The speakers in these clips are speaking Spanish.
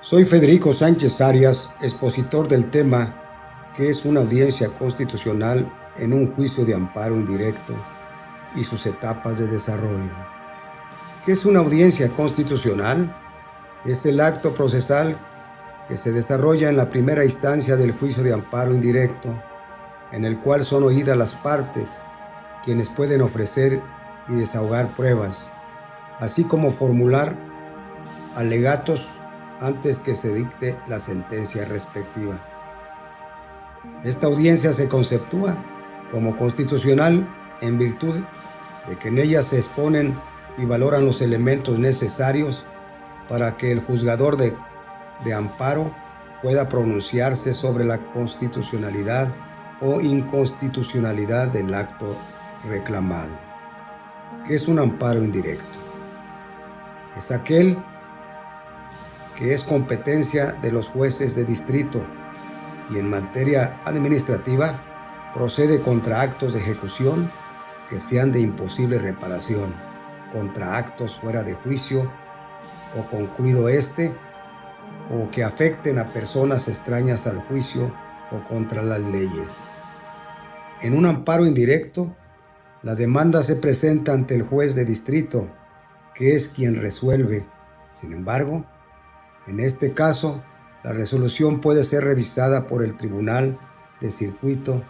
Soy Federico Sánchez Arias, expositor del tema ¿qué es una audiencia constitucional en un juicio de amparo indirecto y sus etapas de desarrollo? ¿Qué es una audiencia constitucional? Es el acto procesal que se desarrolla en la primera instancia del juicio de amparo indirecto, en el cual son oídas las partes, quienes pueden ofrecer y desahogar pruebas, así como formular alegatos antes que se dicte la sentencia respectiva. Esta audiencia se conceptúa como constitucional en virtud de que en ella se exponen y valoran los elementos necesarios para que el juzgador de amparo pueda pronunciarse sobre la constitucionalidad o inconstitucionalidad del acto reclamado. ¿Qué es un amparo indirecto? Es aquel que es competencia de los jueces de distrito y en materia administrativa procede contra actos de ejecución que sean de imposible reparación, contra actos fuera de juicio o concluido o que afecten a personas extrañas al juicio o contra las leyes. En un amparo indirecto, la demanda se presenta ante el juez de distrito, que es quien resuelve. Sin embargo, en este caso, la resolución puede ser revisada por el tribunal de circuito,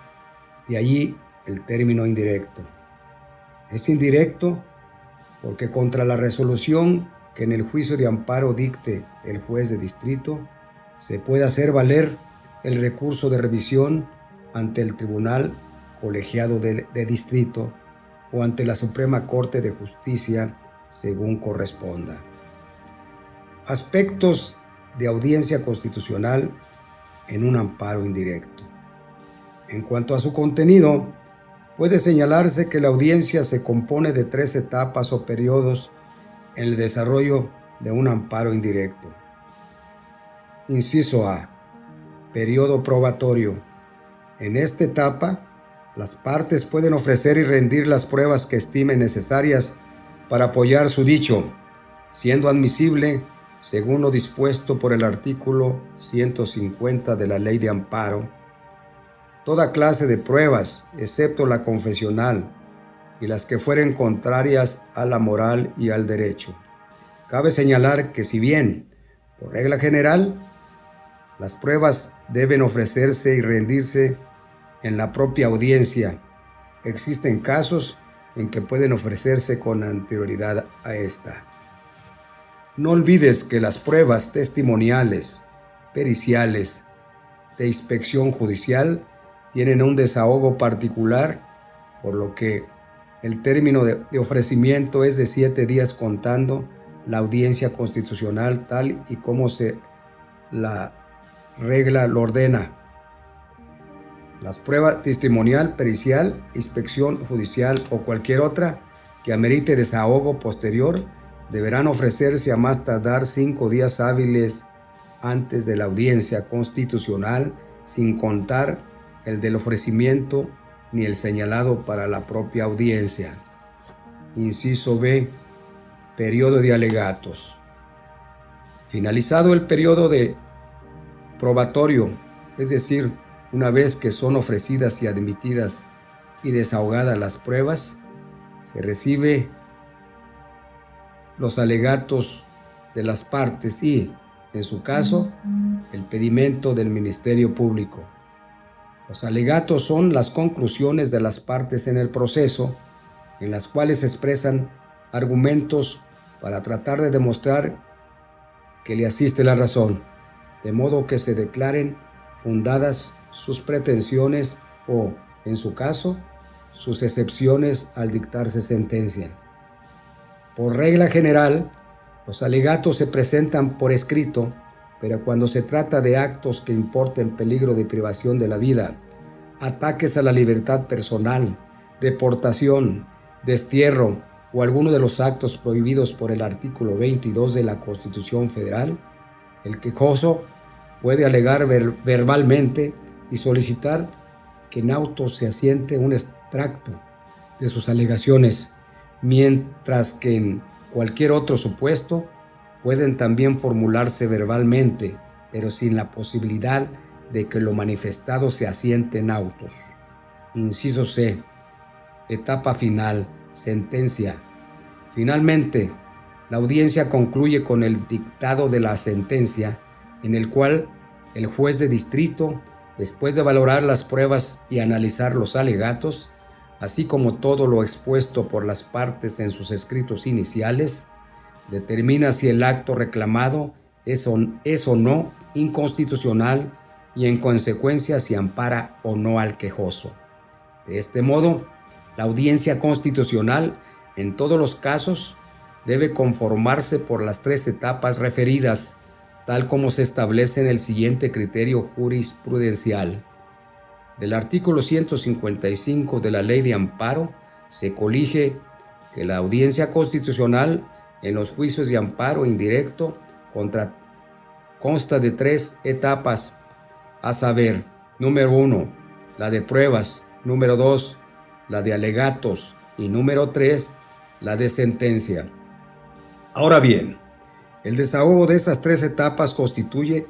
de allí el término indirecto. Es indirecto porque contra la resolución que en el juicio de amparo dicte el juez de distrito, se puede hacer valer el recurso de revisión ante el tribunal colegiado de distrito o ante la Suprema Corte de Justicia, según corresponda. Aspectos de audiencia constitucional en un amparo indirecto. En cuanto a su contenido, puede señalarse que la audiencia se compone de 3 etapas o periodos en el desarrollo de un amparo indirecto. Inciso A. Periodo probatorio. En esta etapa, las partes pueden ofrecer y rendir las pruebas que estimen necesarias para apoyar su dicho, siendo admisible según lo dispuesto por el artículo 150 de la Ley de Amparo, toda clase de pruebas, excepto la confesional y las que fueren contrarias a la moral y al derecho. Cabe señalar que si bien, por regla general, las pruebas deben ofrecerse y rendirse en la propia audiencia, existen casos en que pueden ofrecerse con anterioridad a esta. No olvides que las pruebas testimoniales, periciales, de inspección judicial tienen un desahogo particular, por lo que el término de ofrecimiento es de 7 días contando la audiencia constitucional tal y como la regla lo ordena. Las pruebas testimonial, pericial, inspección judicial o cualquier otra que amerite desahogo posterior deberán ofrecerse a más tardar 5 días hábiles antes de la audiencia constitucional, sin contar el del ofrecimiento ni el señalado para la propia audiencia. Inciso B. Periodo de alegatos. Finalizado el periodo de probatorio, es decir, una vez que son ofrecidas y admitidas y desahogadas las pruebas, se recibe los alegatos de las partes y, en su caso, el pedimento del Ministerio Público. Los alegatos son las conclusiones de las partes en el proceso, en las cuales se expresan argumentos para tratar de demostrar que le asiste la razón, de modo que se declaren fundadas sus pretensiones o, en su caso, sus excepciones al dictarse sentencia. Por regla general, los alegatos se presentan por escrito, pero cuando se trata de actos que importen peligro de privación de la vida, ataques a la libertad personal, deportación, destierro o alguno de los actos prohibidos por el artículo 22 de la Constitución Federal, el quejoso puede alegar verbalmente y solicitar que en auto se asiente un extracto de sus alegaciones, mientras que en cualquier otro supuesto pueden también formularse verbalmente, pero sin la posibilidad de que lo manifestado se asiente en autos. Inciso C. Etapa final. Sentencia. Finalmente, la audiencia concluye con el dictado de la sentencia, en el cual el juez de distrito, después de valorar las pruebas y analizar los alegatos, así como todo lo expuesto por las partes en sus escritos iniciales, determina si el acto reclamado es o no inconstitucional y en consecuencia si ampara o no al quejoso. De este modo, la audiencia constitucional, en todos los casos, debe conformarse por las 3 etapas referidas, tal como se establece en el siguiente criterio jurisprudencial. Del artículo 155 de la Ley de Amparo, se colige que la audiencia constitucional en los juicios de amparo indirecto consta de 3 etapas, a saber, número 1, la de pruebas, número 2, la de alegatos y número 3, la de sentencia. Ahora bien, el desahogo de esas 3 etapas constituye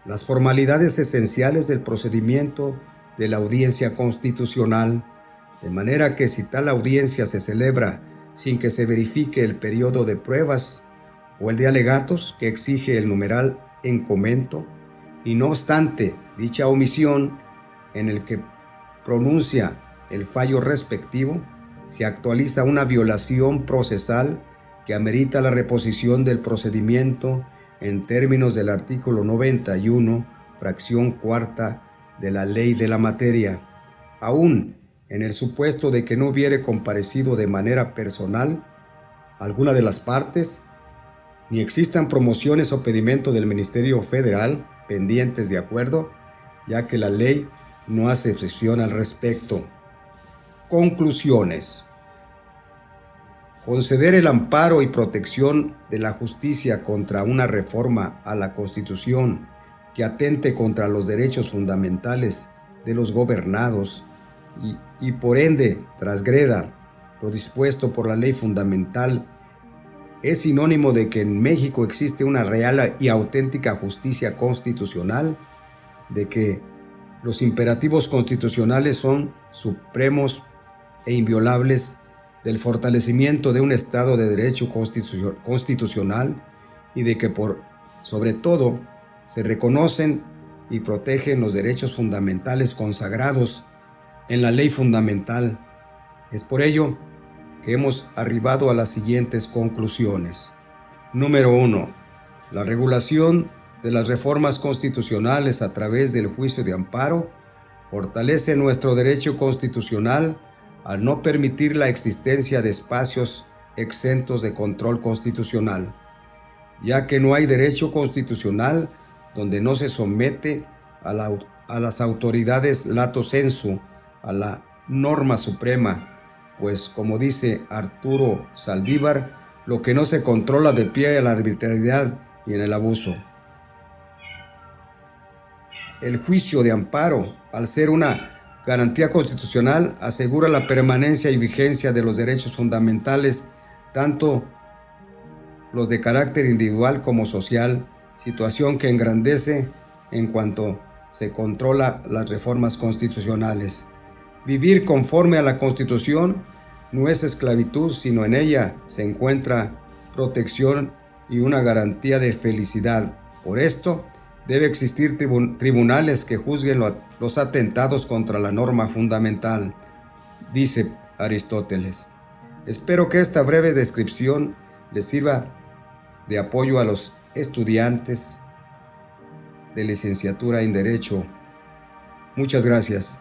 las formalidades esenciales del procedimiento de la audiencia constitucional, de manera que si tal audiencia se celebra sin que se verifique el periodo de pruebas o el de alegatos que exige el numeral en comento, y no obstante dicha omisión en el que pronuncia el fallo respectivo, se actualiza una violación procesal que amerita la reposición del procedimiento en términos del artículo 91, fracción cuarta de la ley de la materia, aún en el supuesto de que no hubiere comparecido de manera personal alguna de las partes, ni existan promociones o pedimento del Ministerio Federal pendientes de acuerdo, ya que la ley no hace excepción al respecto. Conclusiones. Conceder el amparo y protección de la justicia contra una reforma a la Constitución que atente contra los derechos fundamentales de los gobernados y por ende transgreda lo dispuesto por la ley fundamental es sinónimo de que en México existe una real y auténtica justicia constitucional, de que los imperativos constitucionales son supremos e inviolables, del fortalecimiento de un Estado de Derecho constitucional y de que sobre todo se reconocen y protegen los derechos fundamentales consagrados en la ley fundamental. Es por ello que hemos arribado a las siguientes conclusiones. Número 1. La regulación de las reformas constitucionales a través del juicio de amparo fortalece nuestro derecho constitucional al no permitir la existencia de espacios exentos de control constitucional, ya que no hay derecho constitucional donde no se somete a las autoridades lato sensu, a la norma suprema, pues como dice Arturo Saldívar, lo que no se controla de pie a la arbitrariedad y en el abuso. El juicio de amparo, al ser una garantía constitucional, asegura la permanencia y vigencia de los derechos fundamentales, tanto los de carácter individual como social, situación que engrandece en cuanto se controla las reformas constitucionales. Vivir conforme a la Constitución no es esclavitud, sino en ella se encuentra protección y una garantía de felicidad. Por esto, debe existir tribunales que juzguen los atentados contra la norma fundamental, dice Aristóteles. Espero que esta breve descripción les sirva de apoyo a los estudiantes de licenciatura en Derecho. Muchas gracias.